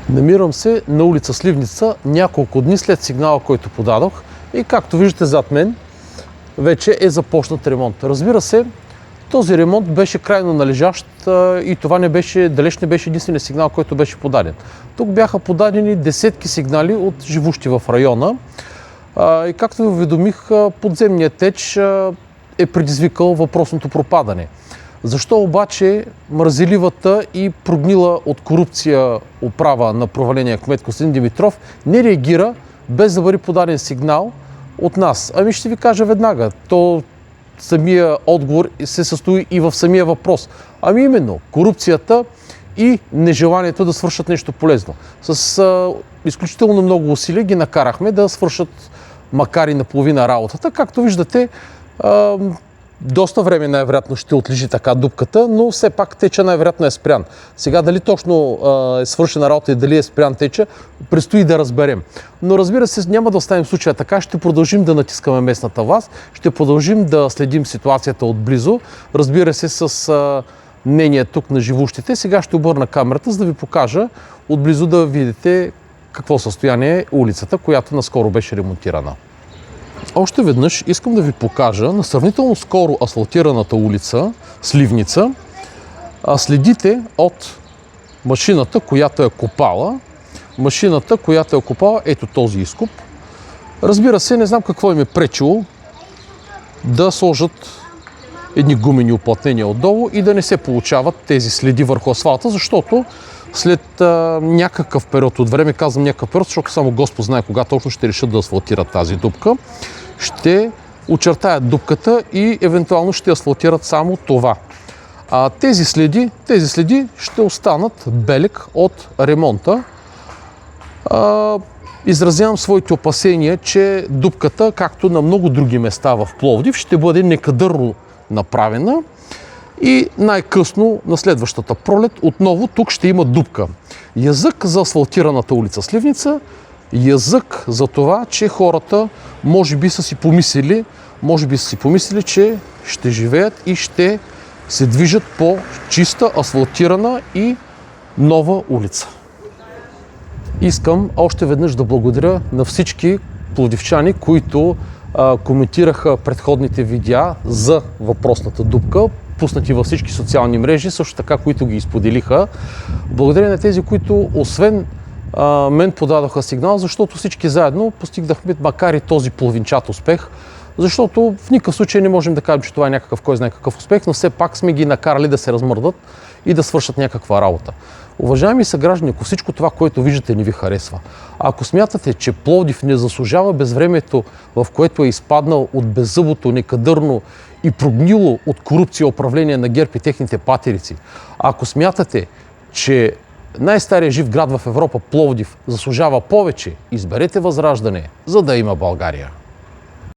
Намирам се на улица Сливница няколко дни след сигнала, който подадох, и както виждате зад мен, вече е започнат ремонт. Разбира се, този ремонт беше крайно належащ и това далеч не беше единственият сигнал, който беше подаден. Тук бяха подадени десетки сигнали от живущи в района и както ви уведомих, подземният теч е предизвикал въпросното пропадане. Защо обаче мързеливата и прогнила от корупция управа на проваления кмет Костадин Димитров не реагира без да бъде подаден сигнал от нас? Ами ще ви кажа веднага. Самия отговор се състои и в самия въпрос. Ами именно, корупцията и нежеланието да свършат нещо полезно. С изключително много усилия ги накарахме да свършат макар и наполовина работата. Както виждате, доста време най-вероятно ще отлежи така дупката, но все пак теча най-вероятно е спрян. Сега дали точно е свършена работа и дали е спрян теча, предстои да разберем. Но разбира се, няма да оставим случая така, ще продължим да натискаме местната власт, ще продължим да следим ситуацията отблизо, разбира се с мнение тук на живущите. Сега ще обърна камерата, за да ви покажа отблизо да видите какво състояние е улицата, която наскоро беше ремонтирана. Още веднъж искам да ви покажа на сравнително скоро асфалтираната улица Сливница следите от машината, която е копала. Машината, която е копала ето този изкоп. Разбира се, не знам какво им е пречило да сложат едни гумени уплътнения отдолу и да не се получават тези следи върху асфалта, защото след някакъв период от време, казвам някакъв период, защото само Господ знае кога точно ще решат да асфалтират тази дупка, ще очертаят дупката и евентуално ще асфалтират само това. Тези следи ще останат белег от ремонта. Изразявам своите опасения, че дупката, както на много други места в Пловдив, ще бъде некадърно направена и най-късно на следващата пролет отново тук ще има дупка. Язък за асфалтираната улица Сливница, язък за това, че хората може би са си помислили, че ще живеят и ще се движат по чиста, асфалтирана и нова улица. Искам още веднъж да благодаря на всички пловдивчани, които коментираха предходните видеа за въпросната дупка, пуснати във всички социални мрежи, също така, които ги изподелиха. Благодаря на тези, които освен мен подадоха сигнал, защото всички заедно постигнахме макар и този половинчат успех, защото в никакъв случай не можем да кажем, че това е някакъв кой знае какъв успех, но все пак сме ги накарали да се размърдат и да свършат някаква работа. Уважаеми съграждани, ако всичко това, което виждате, не ви харесва, ако смятате, че Пловдив не заслужава безвремието, в което е изпаднал от беззъбото, некадърно и прогнило от корупция управление на ГЕРБ и техните патерици, ако смятате, че най-старият жив град в Европа, Пловдив, заслужава повече, изберете Възраждане, за да има България.